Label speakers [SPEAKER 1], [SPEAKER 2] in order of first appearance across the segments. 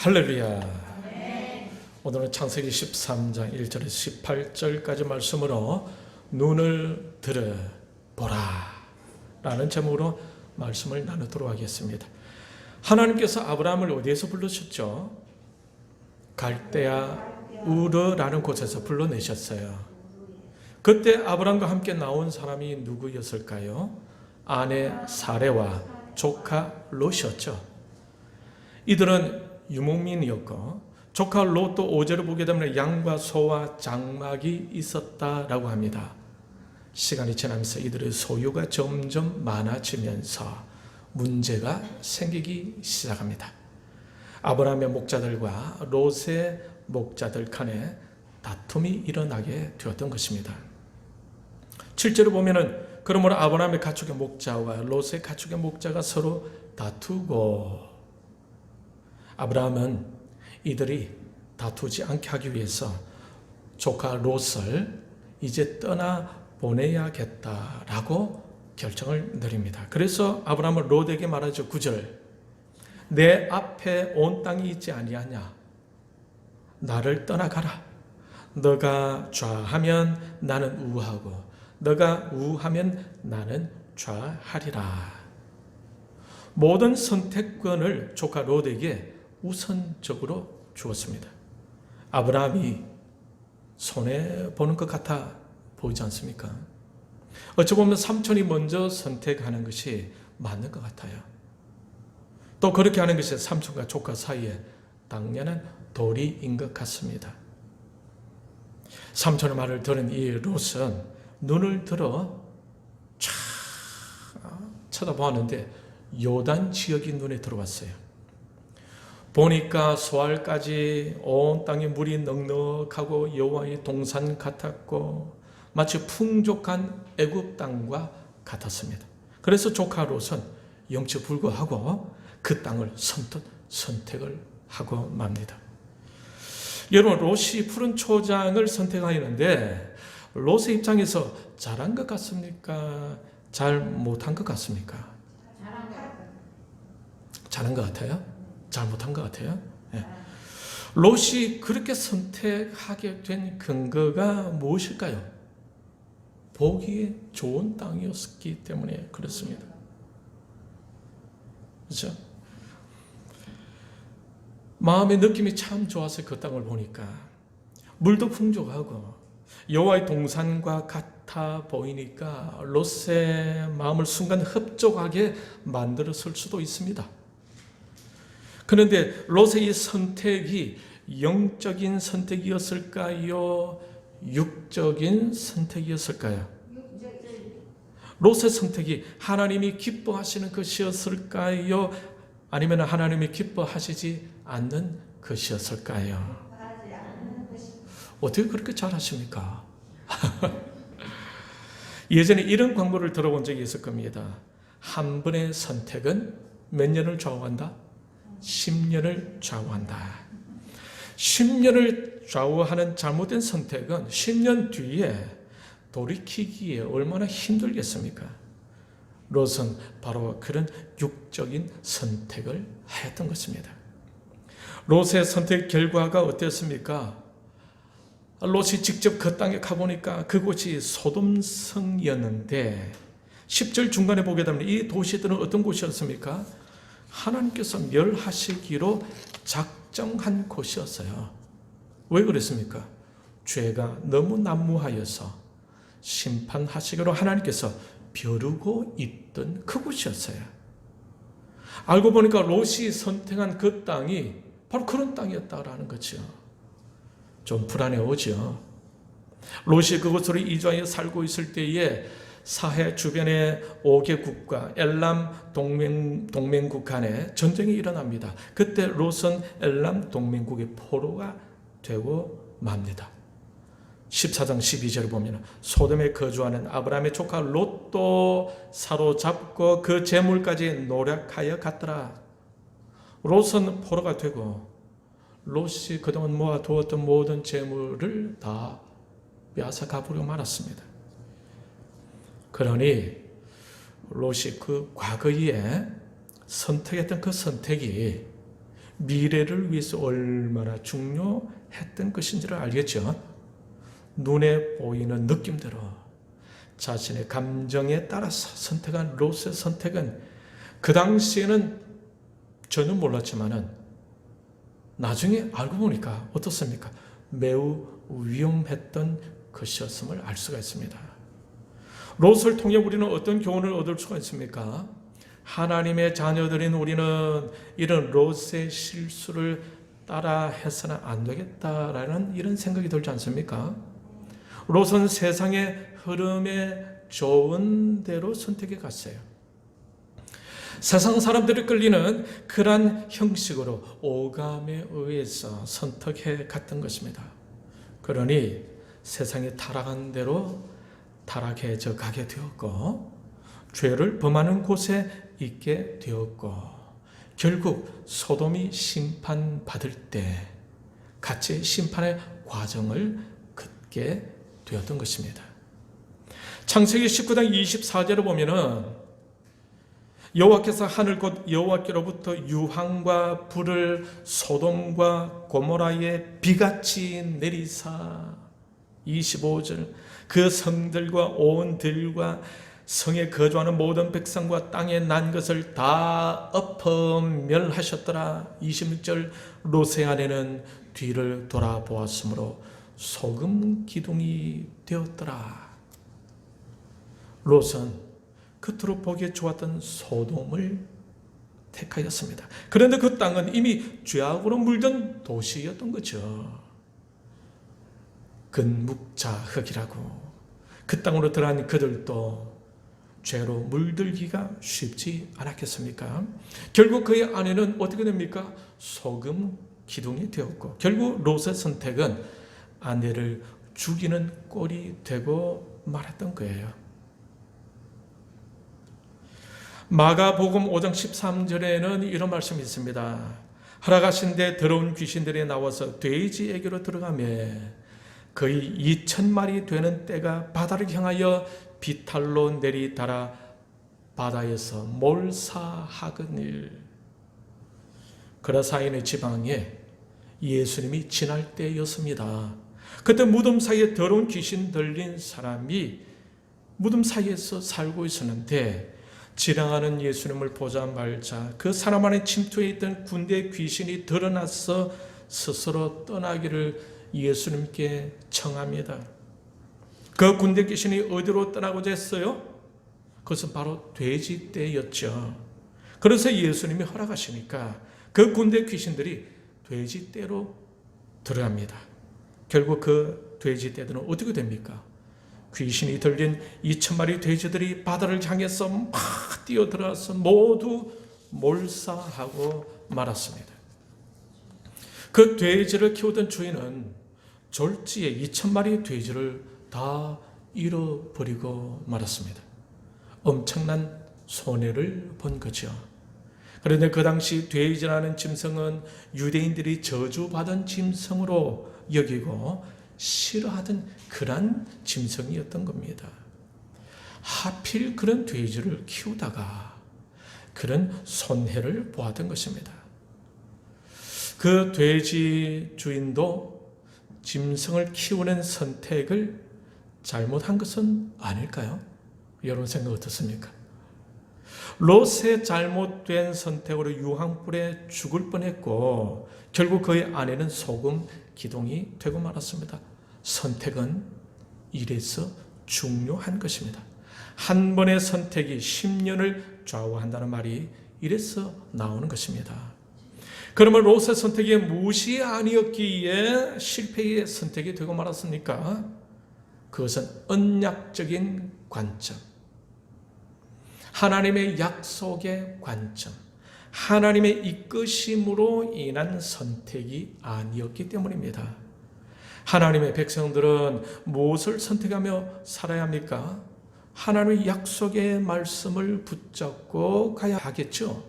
[SPEAKER 1] 할렐루야. 오늘은 창세기 13장 1절에서 18절까지 말씀으로 눈을 들어보라 라는 제목으로 말씀을 나누도록 하겠습니다. 하나님께서 아브라함을 어디에서 부르셨죠? 갈대아 우르라는 곳에서 불러내셨어요. 그때 아브라함과 함께 나온 사람이 누구였을까요? 아내 사레와 조카 롯이었죠. 이들은 유목민이었고 조카 롯도 5절을 보게 되면 양과 소와 장막이 있었다라고 합니다. 시간이 지나면서 이들의 소유가 점점 많아지면서 문제가 생기기 시작합니다. 아브라함의 목자들과 롯의 목자들 간에 다툼이 일어나게 되었던 것입니다. 7절을 보면은 그러므로 아브라함의 가축의 목자와 롯의 가축의 목자가 서로 다투고 아브라함은 이들이 다투지 않게 하기 위해서 조카 롯을 이제 떠나 보내야겠다라고 결정을 내립니다. 그래서 아브라함은 롯에게 말하죠. 9절 내 앞에 온 땅이 있지 아니하냐 나를 떠나가라. 너가 좌하면 나는 우하고 너가 우하면 나는 좌하리라. 모든 선택권을 조카 롯에게 우선적으로 주었습니다. 아브라함이 손해보는 것 같아 보이지 않습니까? 어찌 보면 삼촌이 먼저 선택하는 것이 맞는 것 같아요. 또 그렇게 하는 것이 삼촌과 조카 사이에 당연한 도리인 것 같습니다. 삼촌의 말을 들은 이 롯은 눈을 들어 쫙 쳐다보았는데 요단 지역이 눈에 들어왔어요. 보니까 소알까지 온 땅에 물이 넉넉하고 여호와의 동산 같았고 마치 풍족한 애굽 땅과 같았습니다. 그래서 조카 롯은 영치불고하고 그 땅을 선뜻 선택을 하고 맙니다. 여러분 롯이 푸른 초장을 선택하였는데 롯의 입장에서 잘한 것 같습니까? 잘 못한 것 같습니까? 잘한 것 같아요? 잘못한 것 같아요. 네. 롯이 그렇게 선택하게 된 근거가 무엇일까요? 보기에 좋은 땅이었기 때문에 그렇습니다. 그렇죠? 마음의 느낌이 참 좋아서 그 땅을 보니까 물도 풍족하고 여호와의 동산과 같아 보이니까 롯의 마음을 순간 흡족하게 만들었을 수도 있습니다. 그런데 롯의 이 선택이 영적인 선택이었을까요? 육적인 선택이었을까요? 롯의 선택이 하나님이 기뻐하시는 것이었을까요? 아니면 하나님이 기뻐하시지 않는 것이었을까요? 어떻게 그렇게 잘하십니까? 예전에 이런 광고를 들어본 적이 있을 겁니다. 한 번의 선택은 몇 년을 좌우한다? 10년을 좌우한다. 10년을 좌우하는 잘못된 선택은 10년 뒤에 돌이키기에 얼마나 힘들겠습니까? 롯은 바로 그런 육적인 선택을 하였던 것입니다. 롯의 선택 결과가 어땠습니까? 롯이 직접 그 땅에 가보니까 그곳이 소돔성이었는데 10절 중간에 보게 되면 이 도시들은 어떤 곳이었습니까? 하나님께서 멸하시기로 작정한 곳이었어요. 왜 그랬습니까? 죄가 너무 난무하여서 심판하시기로 하나님께서 벼르고 있던 그곳이었어요. 알고 보니까 롯이 선택한 그 땅이 바로 그런 땅이었다라는 거죠. 좀 불안해오죠. 롯이 그곳으로 이주하여 살고 있을 때에 사해 주변의 5개 국가 엘람 동맹국 간에 전쟁이 일어납니다. 그때 롯은 엘람 동맹국의 포로가 되고 맙니다. 14장 12절을 보면 소돔에 거주하는 아브라함의 조카 롯도 사로잡고 그 재물까지 노력하여 갔더라. 롯은 포로가 되고 롯이 그동안 모아두었던 모든 재물을 다 빼앗아 가버리고 말았습니다. 그러니 롯이 그 과거에 선택했던 그 선택이 미래를 위해서 얼마나 중요했던 것인지를 알겠죠. 눈에 보이는 느낌대로 자신의 감정에 따라서 선택한 롯의 선택은 그 당시에는 전혀 몰랐지만은 나중에 알고 보니까 어떻습니까? 매우 위험했던 것이었음을 알 수가 있습니다. 롯을 통해 우리는 어떤 교훈을 얻을 수가 있습니까? 하나님의 자녀들인 우리는 이런 롯의 실수를 따라 해서는 안 되겠다라는 이런 생각이 들지 않습니까? 롯은 세상의 흐름에 좋은 대로 선택해 갔어요. 세상 사람들이 끌리는 그러한 형식으로 오감에 의해서 선택해 갔던 것입니다. 그러니 세상이 타락한 대로 타락해져 가게 되었고 죄를 범하는 곳에 있게 되었고 결국 소돔이 심판받을 때 같이 심판의 과정을 긋게 되었던 것입니다. 창세기 19장 24절을 보면은 여호와께서 하늘 곧 여호와께로부터 유황과 불을 소돔과 고모라에 비같이 내리사 25절 그 성들과 온 들과 성에 거주하는 모든 백성과 땅에 난 것을 다 엎어 멸하셨더라. 26절 롯의 아내는 뒤를 돌아보았으므로 소금 기둥이 되었더라. 롯은 겉으로 보기에 좋았던 소돔을 택하였습니다. 그런데 그 땅은 이미 죄악으로 물든 도시였던 거죠. 근묵자흙이라고 그 땅으로 들어간 그들도 죄로 물들기가 쉽지 않았겠습니까? 결국 그의 아내는 어떻게 됩니까? 소금 기둥이 되었고 결국 롯의 선택은 아내를 죽이는 꼴이 되고 말았던 거예요. 마가복음 5장 13절에는 이런 말씀이 있습니다. 허락하신데 더러운 귀신들이 나와서 돼지에게로 들어가며 거의 2,000마리 되는 떼가 바다를 향하여 비탈로 내리달아 바다에서 몰사하거늘. 그라사인의 지방에 예수님이 지날 때였습니다. 그때 무덤 사이에 더러운 귀신 들린 사람이 무덤 사이에서 살고 있었는데 지나가는 예수님을 보자 말자 그 사람 안에 침투해 있던 군대 귀신이 드러나서 스스로 떠나기를 예수님께 청합니다. 그 군대 귀신이 어디로 떠나고자 했어요? 그것은 바로 돼지떼였죠. 그래서 예수님이 허락하시니까 그 군대 귀신들이 돼지떼로 들어갑니다. 결국 그 돼지떼들은 어떻게 됩니까? 귀신이 들린 2,000마리 돼지들이 바다를 향해서 막 뛰어들어서 모두 몰사하고 말았습니다. 그 돼지를 키우던 주인은 졸지에 2,000마리 돼지를 다 잃어버리고 말았습니다. 엄청난 손해를 본 거죠. 그런데 그 당시 돼지라는 짐승은 유대인들이 저주받은 짐승으로 여기고 싫어하던 그런 짐승이었던 겁니다. 하필 그런 돼지를 키우다가 그런 손해를 보았던 것입니다. 그 돼지 주인도 짐승을 키우는 선택을 잘못한 것은 아닐까요? 여러분 생각 어떻습니까? 롯의 잘못된 선택으로 유황불에 죽을 뻔했고 결국 그의 아내는 소금 기둥이 되고 말았습니다. 선택은 이래서 중요한 것입니다. 한 번의 선택이 10년을 좌우한다는 말이 이래서 나오는 것입니다. 그러면 롯의 선택이 무엇이 아니었기에 실패의 선택이 되고 말았습니까? 그것은 언약적인 관점, 하나님의 약속의 관점, 하나님의 이끄심으로 인한 선택이 아니었기 때문입니다. 하나님의 백성들은 무엇을 선택하며 살아야 합니까? 하나님의 약속의 말씀을 붙잡고 가야 하겠죠.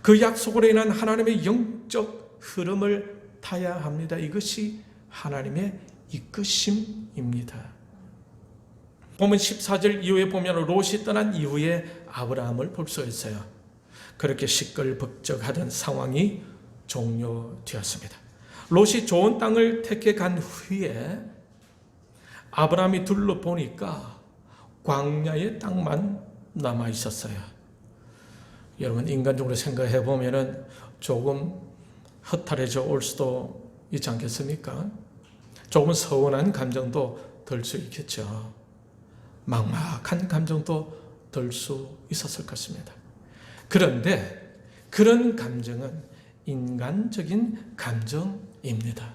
[SPEAKER 1] 그 약속으로 인한 하나님의 영적 흐름을 타야 합니다. 이것이 하나님의 이끄심입니다. 보면 14절 이후에 보면 롯이 떠난 이후에 아브라함을 볼 수 있어요. 그렇게 시끌벅적하던 상황이 종료되었습니다. 롯이 좋은 땅을 택해 간 후에 아브라함이 둘러보니까 광야의 땅만 남아 있었어요. 여러분, 인간적으로 생각해 보면은 조금 허탈해져 올 수도 있지 않겠습니까? 조금 서운한 감정도 들 수 있겠죠. 막막한 감정도 들 수 있었을 것입니다. 그런데 그런 감정은 인간적인 감정입니다.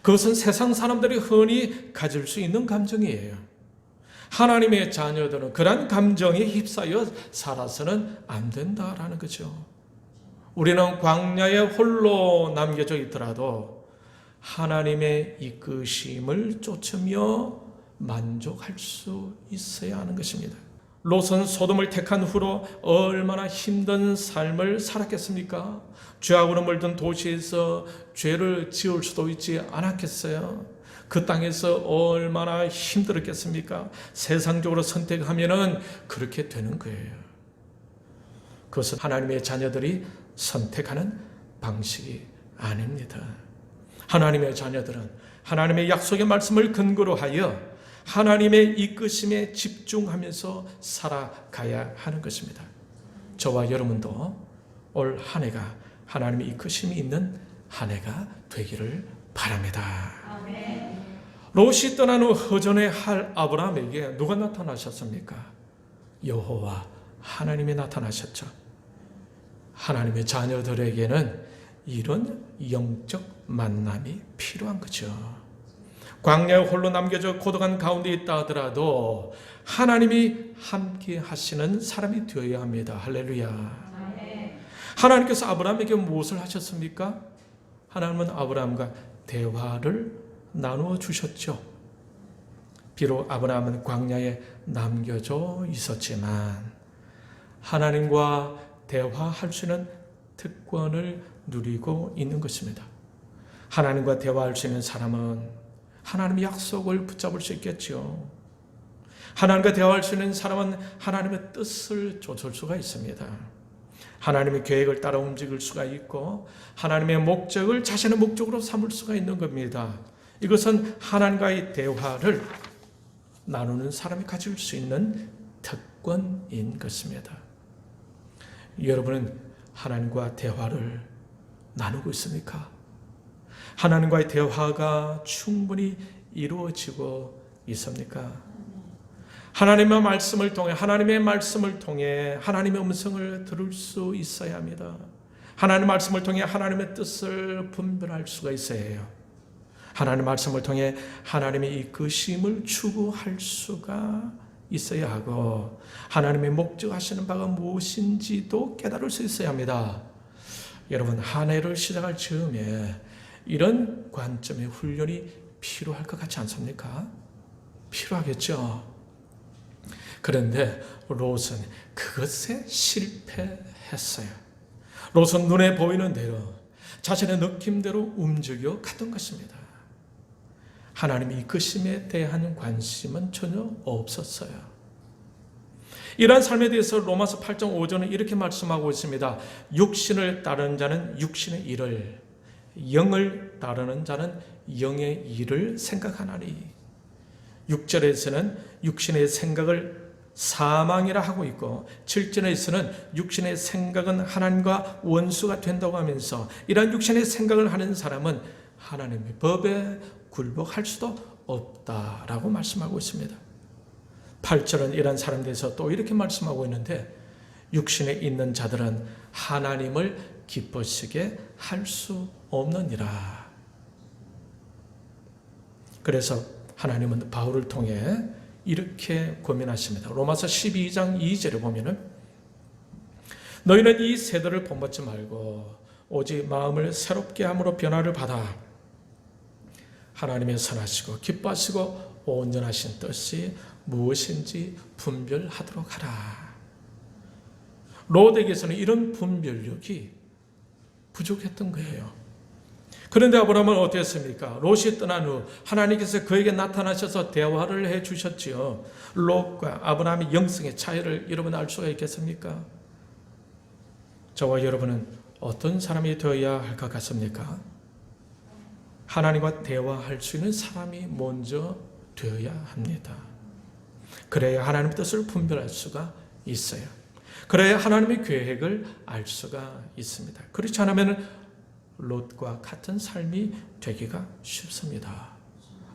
[SPEAKER 1] 그것은 세상 사람들이 흔히 가질 수 있는 감정이에요. 하나님의 자녀들은 그런 감정에 휩싸여 살아서는 안 된다라는 거죠. 우리는 광야에 홀로 남겨져 있더라도 하나님의 이끄심을 쫓으며 만족할 수 있어야 하는 것입니다. 롯은 소돔을 택한 후로 얼마나 힘든 삶을 살았겠습니까? 죄악으로 물든 도시에서 죄를 지을 수도 있지 않았겠어요? 그 땅에서 얼마나 힘들었겠습니까? 세상적으로 선택하면은 그렇게 되는 거예요. 그것은 하나님의 자녀들이 선택하는 방식이 아닙니다. 하나님의 자녀들은 하나님의 약속의 말씀을 근거로 하여 하나님의 이끄심에 집중하면서 살아가야 하는 것입니다. 저와 여러분도 올 한 해가 하나님의 이끄심이 있는 한 해가 되기를 바랍니다. 아멘. 롯이 떠난 후 허전해 할 아브라함에게 누가 나타나셨습니까? 여호와 하나님이 나타나셨죠. 하나님의 자녀들에게는 이런 영적 만남이 필요한 거죠. 광야에 홀로 남겨져 고독한 가운데 있다 하더라도 하나님이 함께 하시는 사람이 되어야 합니다. 할렐루야. 하나님께서 아브라함에게 무엇을 하셨습니까? 하나님은 아브라함과 대화를 나누어 주셨죠. 비록 아브라함은 광야에 남겨져 있었지만 하나님과 대화할 수 있는 특권을 누리고 있는 것입니다. 하나님과 대화할 수 있는 사람은 하나님의 약속을 붙잡을 수 있겠죠. 하나님과 대화할 수 있는 사람은 하나님의 뜻을 좇을 수가 있습니다. 하나님의 계획을 따라 움직일 수가 있고 하나님의 목적을 자신의 목적으로 삼을 수가 있는 겁니다. 이것은 하나님과의 대화를 나누는 사람이 가질 수 있는 특권인 것입니다. 여러분은 하나님과 대화를 나누고 있습니까? 하나님과의 대화가 충분히 이루어지고 있습니까? 하나님의 말씀을 통해 하나님의 음성을 들을 수 있어야 합니다. 하나님의 말씀을 통해 하나님의 뜻을 분별할 수가 있어야 해요. 하나님의 말씀을 통해 하나님의 이끄심을 추구할 수가 있어야 하고 하나님의 목적하시는 바가 무엇인지도 깨달을 수 있어야 합니다. 여러분, 한 해를 시작할 즈음에 이런 관점의 훈련이 필요할 것 같지 않습니까? 필요하겠죠. 그런데 롯은 그것에 실패했어요. 롯은 눈에 보이는 대로 자신의 느낌대로 움직여 갔던 것입니다. 하나님의 이끄심에 대한 관심은 전혀 없었어요. 이러한 삶에 대해서 로마서 8장 5절은 이렇게 말씀하고 있습니다. 육신을 따르는 자는 육신의 일을, 영을 따르는 자는 영의 일을 생각하나니. 6절에서는 육신의 생각을 사망이라 하고 있고 7절에서는 육신의 생각은 하나님과 원수가 된다고 하면서 이러한 육신의 생각을 하는 사람은 하나님의 법에 굴복할 수도 없다라고 말씀하고 있습니다. 8절은 이러한 사람에 대해서 또 이렇게 말씀하고 있는데 육신에 있는 자들은 하나님을 기쁘시게 할 수 없느니라. 그래서 하나님은 바울을 통해 이렇게 고민하십니다. 로마서 12장 2절에 보면은 너희는 이 세대를 본받지 말고 오직 마음을 새롭게 함으로 변화를 받아 하나님의 선하시고 기뻐하시고 온전하신 뜻이 무엇인지 분별하도록 하라. 롯에게서는 이런 분별력이 부족했던 거예요. 그런데 아브라함은 어땠습니까? 롯이 떠난 후 하나님께서 그에게 나타나셔서 대화를 해 주셨지요. 롯과 아브라함의 영성의 차이를 여러분 알 수가 있겠습니까? 저와 여러분은 어떤 사람이 되어야 할 것 같습니까? 하나님과 대화할 수 있는 사람이 먼저 되어야 합니다. 그래야 하나님의 뜻을 분별할 수가 있어요. 그래야 하나님의 계획을 알 수가 있습니다. 그렇지 않으면 롯과 같은 삶이 되기가 쉽습니다.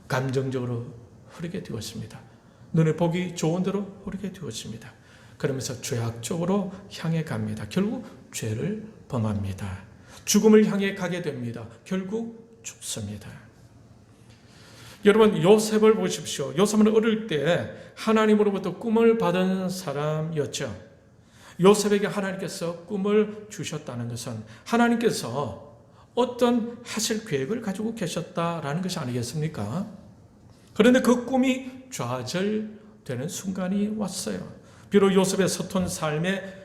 [SPEAKER 1] 감정적으로 흐르게 되었습니다. 눈에 보기 좋은 대로 흐르게 되었습니다. 그러면서 죄악적으로 향해 갑니다. 결국 죄를 범합니다. 죽음을 향해 가게 됩니다. 결국 죽습니다. 여러분, 요셉을 보십시오. 요셉은 어릴 때 하나님으로부터 꿈을 받은 사람이었죠. 요셉에게 하나님께서 꿈을 주셨다는 것은 하나님께서 어떤 하실 계획을 가지고 계셨다라는 것이 아니겠습니까? 그런데 그 꿈이 좌절되는 순간이 왔어요. 비록 요셉의 서툰 삶의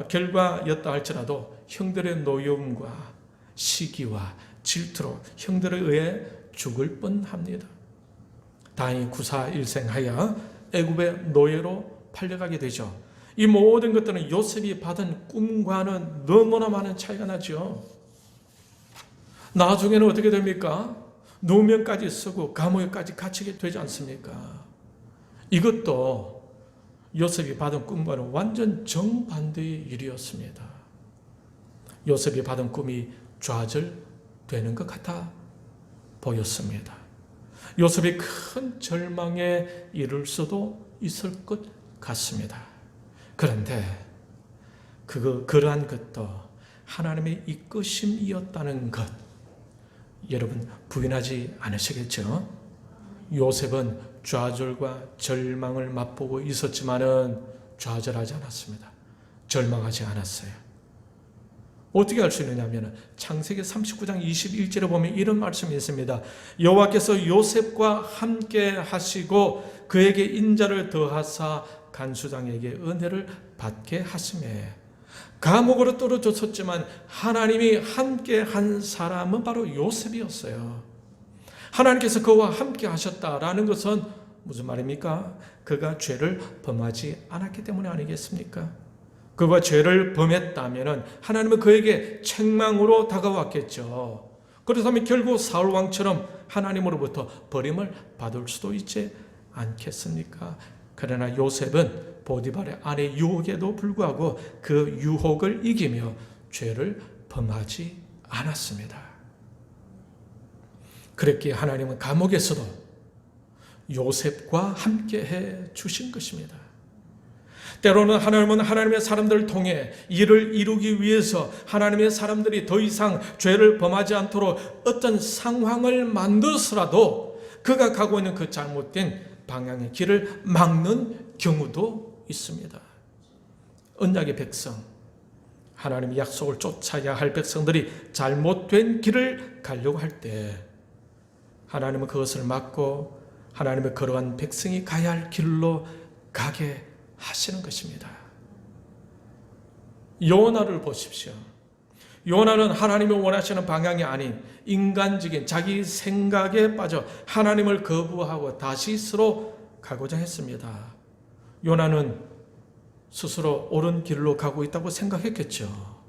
[SPEAKER 1] 결과였다 할지라도 형들의 노여움과 시기와 질투로 형들에 의해 죽을 뻔합니다. 다행히 구사일생하여 애굽의 노예로 팔려가게 되죠. 이 모든 것들은 요셉이 받은 꿈과는 너무나 많은 차이가 나죠. 나중에는 어떻게 됩니까? 누명까지 쓰고 감옥에까지 갇히게 되지 않습니까? 이것도 요셉이 받은 꿈과는 완전 정반대의 일이었습니다. 요셉이 받은 꿈이 좌절되는 것 같아 보였습니다. 요셉이 큰 절망에 이를 수도 있을 것 같습니다. 그런데 그러한 것도 하나님의 이끄심이었다는 것, 여러분 부인하지 않으시겠죠? 요셉은 좌절과 절망을 맛보고 있었지만은 좌절하지 않았습니다. 절망하지 않았어요. 어떻게 알 수 있느냐면 창세기 39장 21절에 보면 이런 말씀이 있습니다. 여호와께서 요셉과 함께 하시고 그에게 인자를 더하사 간수장에게 은혜를 받게 하시매. 감옥으로 떨어졌었지만 하나님이 함께 한 사람은 바로 요셉이었어요. 하나님께서 그와 함께 하셨다라는 것은 무슨 말입니까? 그가 죄를 범하지 않았기 때문에 아니겠습니까? 그가 죄를 범했다면 하나님은 그에게 책망으로 다가왔겠죠. 그렇다면 결국 사울 왕처럼 하나님으로부터 버림을 받을 수도 있지 않겠습니까? 그러나 요셉은 보디발의 아내 유혹에도 불구하고 그 유혹을 이기며 죄를 범하지 않았습니다. 그랬기에 하나님은 감옥에서도 요셉과 함께 해 주신 것입니다. 때로는 하나님은 하나님의 사람들을 통해 이를 이루기 위해서 하나님의 사람들이 더 이상 죄를 범하지 않도록 어떤 상황을 만들어서라도 그가 가고 있는 그 잘못된 방향의 길을 막는 경우도 있습니다. 언약의 백성, 하나님의 약속을 쫓아야 할 백성들이 잘못된 길을 가려고 할 때 하나님은 그것을 막고 하나님의 거룩한 백성이 가야 할 길로 가게 하시는 것입니다. 요나를 보십시오. 요나는 하나님이 원하시는 방향이 아닌 인간적인 자기 생각에 빠져 하나님을 거부하고 다시스로 가고자 했습니다. 요나는 스스로 옳은 길로 가고 있다고 생각했겠죠.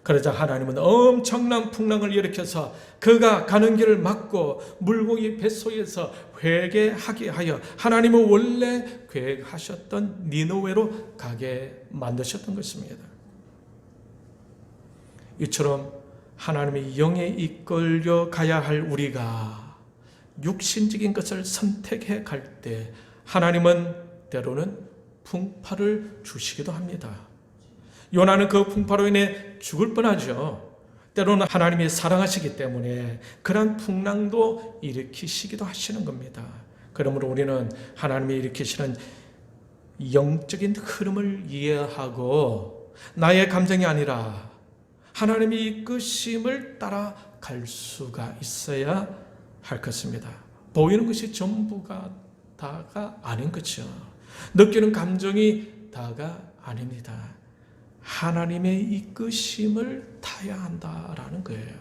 [SPEAKER 1] 그러자 하나님은 엄청난 풍랑을 일으켜서 그가 가는 길을 막고 물고기 뱃속에서 회개하게 하여 하나님은 원래 계획하셨던 니느웨로 가게 만드셨던 것입니다. 이처럼 하나님의 영에 이끌려 가야 할 우리가 육신적인 것을 선택해 갈 때 하나님은 때로는 풍파를 주시기도 합니다. 요나는 그 풍파로 인해 죽을 뻔하죠. 때로는 하나님이 사랑하시기 때문에 그런 풍랑도 일으키시기도 하시는 겁니다. 그러므로 우리는 하나님이 일으키시는 영적인 흐름을 이해하고 나의 감정이 아니라 하나님의 이끄심을 따라갈 수가 있어야 할 것입니다. 보이는 것이 전부가 다가 아닌 거죠. 느끼는 감정이 다가 아닙니다. 하나님의 이끄심을 타야 한다라는 거예요.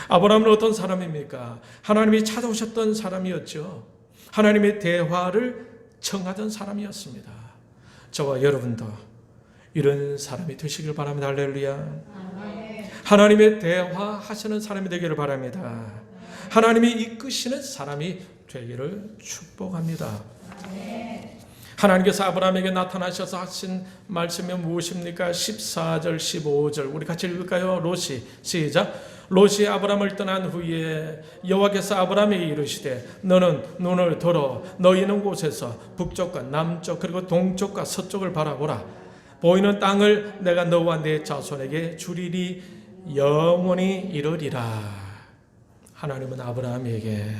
[SPEAKER 1] 아브라함은 어떤 사람입니까? 하나님이 찾아오셨던 사람이었죠. 하나님의 대화를 청하던 사람이었습니다. 저와 여러분도 이런 사람이 되시길 바랍니다. 할렐루야. 하나님의 대화하시는 사람이 되기를 바랍니다. 하나님이 이끄시는 사람이 되기를 축복합니다. 하나님께서 아브라함에게 나타나셔서 하신 말씀이 무엇입니까? 14절 15절 우리 같이 읽을까요? 롯이 시작. 롯이 아브라함을 떠난 후에 여호와께서 아브라함에게 이르시되 너는 눈을 들어 너 있는 곳에서 북쪽과 남쪽 그리고 동쪽과 서쪽을 바라보라. 보이는 땅을 내가 너와 네 자손에게 주리니 영원히 이르리라. 하나님은 아브라함에게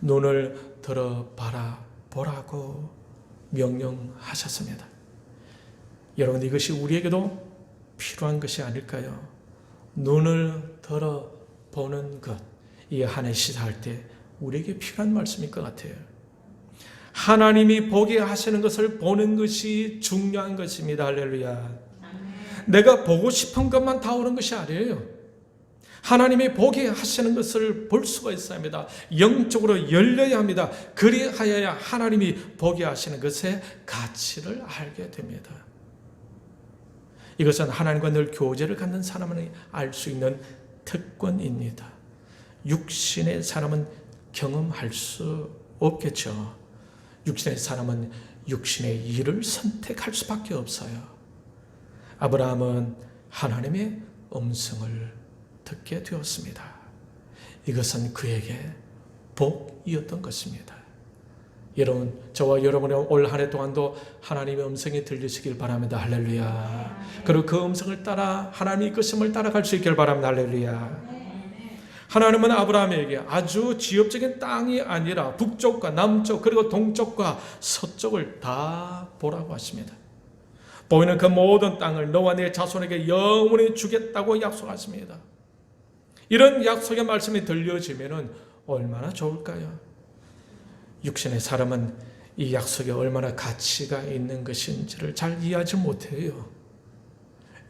[SPEAKER 1] 눈을 들어 바라보라고 명령하셨습니다. 여러분, 이것이 우리에게도 필요한 것이 아닐까요? 눈을 들어 보는 것, 이 한 해 시작할 때 우리에게 필요한 말씀일 것 같아요. 하나님이 보게 하시는 것을 보는 것이 중요한 것입니다. 할렐루야. 내가 보고 싶은 것만 다 오는 것이 아니에요. 하나님이 보게 하시는 것을 볼 수가 있어야 합니다. 영적으로 열려야 합니다. 그리하여야 하나님이 보게 하시는 것의 가치를 알게 됩니다. 이것은 하나님과 늘 교제를 갖는 사람은 알 수 있는 특권입니다. 육신의 사람은 경험할 수 없겠죠. 육신의 사람은 육신의 일을 선택할 수밖에 없어요. 아브라함은 하나님의 음성을 듣게 되었습니다. 이것은 그에게 복이었던 것입니다. 여러분, 저와 여러분의 올 한 해 동안도 하나님의 음성이 들리시길 바랍니다. 할렐루야. 그리고 그 음성을 따라 하나님의 이끄심을 따라갈 수 있길 바랍니다. 할렐루야. 하나님은 아브라함에게 아주 지역적인 땅이 아니라 북쪽과 남쪽 그리고 동쪽과 서쪽을 다 보라고 하십니다. 보이는 그 모든 땅을 너와 네 자손에게 영원히 주겠다고 약속하십니다. 이런 약속의 말씀이 들려지면 얼마나 좋을까요? 육신의 사람은 이 약속에 얼마나 가치가 있는 것인지를 잘 이해하지 못해요.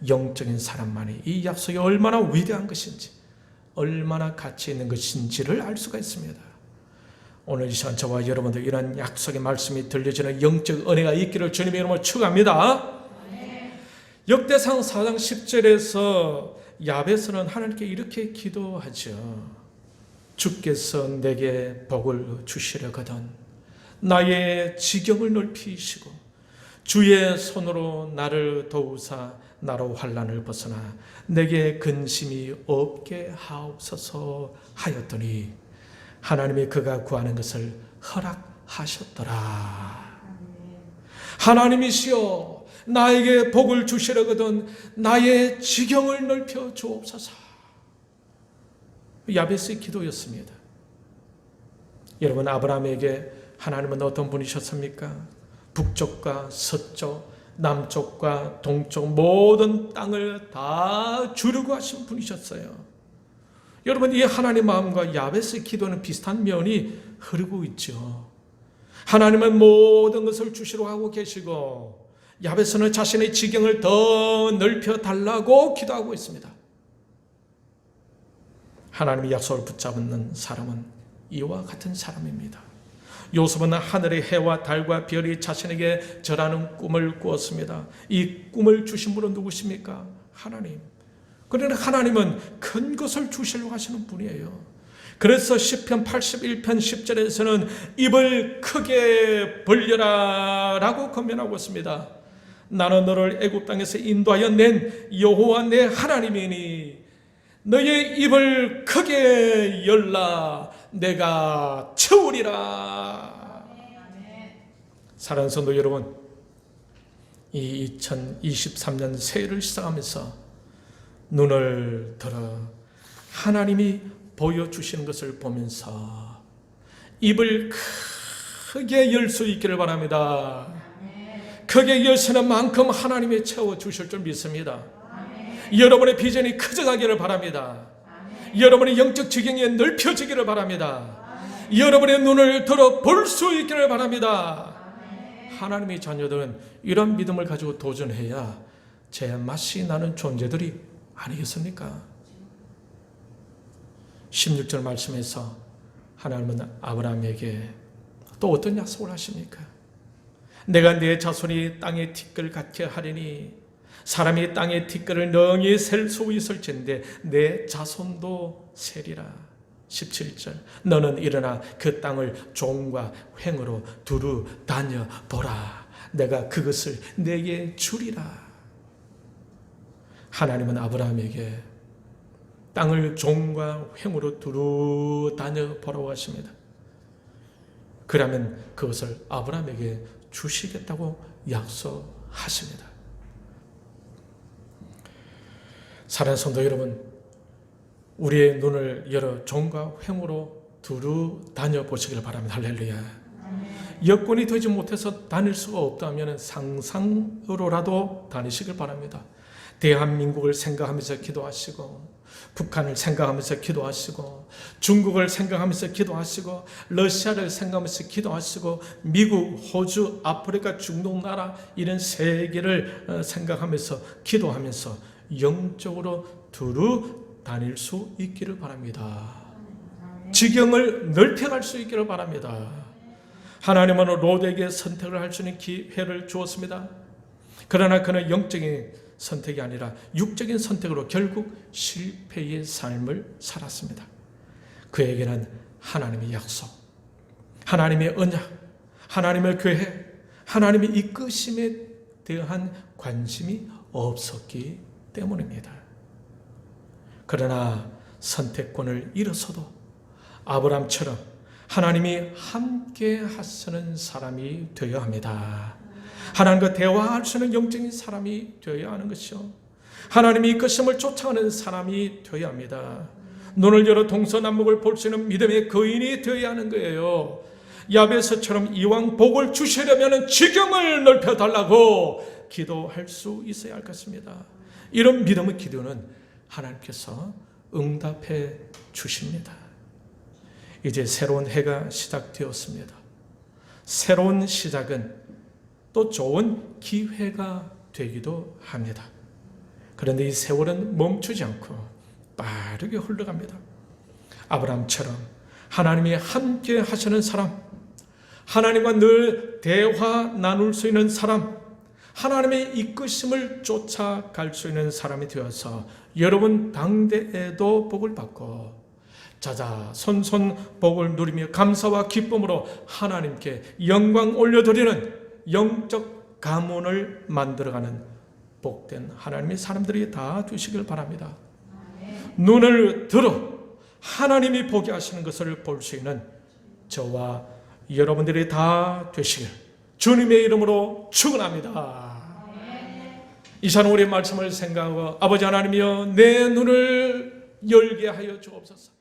[SPEAKER 1] 영적인 사람만이 이 약속이 얼마나 위대한 것인지, 얼마나 가치 있는 것인지를 알 수가 있습니다. 오늘 이 시간 저와 여러분들 이런 약속의 말씀이 들려지는 영적 은혜가 있기를 주님의 이름으로 축원합니다. 역대상 4장 10절에서 야베스는 하나님께 이렇게 기도하죠. 주께서 내게 복을 주시려거든 나의 지경을 넓히시고 주의 손으로 나를 도우사 나로 환난을 벗어나 내게 근심이 없게 하옵소서 하였더니 하나님이 그가 구하는 것을 허락하셨더라. 하나님이시여 나에게 복을 주시려거든 나의 지경을 넓혀 주옵소서. 야베스의 기도였습니다. 여러분, 아브라함에게 하나님은 어떤 분이셨습니까? 북쪽과 서쪽, 남쪽과 동쪽 모든 땅을 다 주려고 하신 분이셨어요. 여러분, 이 하나님 마음과 야베스의 기도는 비슷한 면이 흐르고 있죠. 하나님은 모든 것을 주시려 하고 계시고 야베스는 자신의 지경을 더 넓혀 달라고 기도하고 있습니다. 하나님의 약속을 붙잡는 사람은 이와 같은 사람입니다. 요셉은 하늘의 해와 달과 별이 자신에게 절하는 꿈을 꾸었습니다. 이 꿈을 주신 분은 누구십니까? 하나님. 그러나 하나님은 큰 것을 주시려고 하시는 분이에요. 그래서 시편 81편 10절에서는 입을 크게 벌려라 라고 권면하고 있습니다. 나는 너를 애굽 땅에서 인도하여 낸 여호와 내 하나님이니 너의 입을 크게 열라 내가 채우리라. 사랑하는 성도 여러분, 이 2023년 새해를 시작하면서 눈을 들어 하나님이 보여주시는 것을 보면서 입을 크게 열 수 있기를 바랍니다. 크게 여시는 만큼 하나님이 채워주실 줄 믿습니다. 여러분의 비전이 커져가기를 바랍니다. 여러분의 영적 지경이 넓혀지기를 바랍니다. 여러분의 눈을 들어 볼 수 있기를 바랍니다. 하나님의 자녀들은 이런 믿음을 가지고 도전해야 제맛이 나는 존재들이 아니겠습니까? 16절 말씀에서 하나님은 아브라함에게 또 어떤 약속을 하십니까? 내가 네 자손이 땅에 티끌 같게 하리니 사람이 땅의 티끌을 능히 셀 수 있을진데 내 자손도 세리라. 17절 너는 일어나 그 땅을 종과 횡으로 두루 다녀 보라. 내가 그것을 내게 주리라. 하나님은 아브라함에게 땅을 종과 횡으로 두루 다녀 보라고 하십니다. 그러면 그것을 아브라함에게 주시겠다고 약속하십니다. 사랑하는 성도 여러분, 우리의 눈을 열어 종과 횡으로 두루 다녀보시길 바랍니다. 할렐루야. 여건이 되지 못해서 다닐 수가 없다면 상상으로라도 다니시길 바랍니다. 대한민국을 생각하면서 기도하시고, 북한을 생각하면서 기도하시고, 중국을 생각하면서 기도하시고, 러시아를 생각하면서 기도하시고, 미국, 호주, 아프리카, 중동 나라 이런 세계를 생각하면서 기도하면서 영적으로 두루 다닐 수 있기를 바랍니다. 지경을 넓혀갈 수 있기를 바랍니다. 하나님은 롯에게 선택을 할 수 있는 기회를 주었습니다. 그러나 그는 영적인 선택이 아니라 육적인 선택으로 결국 실패의 삶을 살았습니다. 그에게는 하나님의 약속, 하나님의 언약, 하나님의 계획, 하나님의 이끄심에 대한 관심이 없었기 때문입니다. 그러나 선택권을 잃어서도 아브라함처럼 하나님이 함께 하시는 사람이 되어야 합니다. 하나님과 대화할 수 있는 영적인 사람이 되어야 하는 것이요, 하나님이 이끄심을 쫓아가는 사람이 되어야 합니다. 눈을 열어 동서남북을 볼 수 있는 믿음의 거인이 되어야 하는 거예요. 야베스처럼 이왕 복을 주시려면 지경을 넓혀달라고 기도할 수 있어야 할 것입니다. 이런 믿음의 기도는 하나님께서 응답해 주십니다. 이제 새로운 해가 시작되었습니다. 새로운 시작은 또 좋은 기회가 되기도 합니다. 그런데 이 세월은 멈추지 않고 빠르게 흘러갑니다. 아브라함처럼 하나님이 함께 하시는 사람, 하나님과 늘 대화 나눌 수 있는 사람, 하나님의 이끄심을 쫓아갈 수 있는 사람이 되어서 여러분 당대에도 복을 받고 자자손손 복을 누리며 감사와 기쁨으로 하나님께 영광 올려드리는 영적 가문을 만들어가는 복된 하나님의 사람들이 다 되시길 바랍니다. 눈을 들어 하나님이 보게 하시는 것을 볼 수 있는 저와 여러분들이 다 되시길 주님의 이름으로 축원합니다. 이 시간 우리의 말씀을 생각하고 아버지 하나님이여 내 눈을 열게 하여 주옵소서.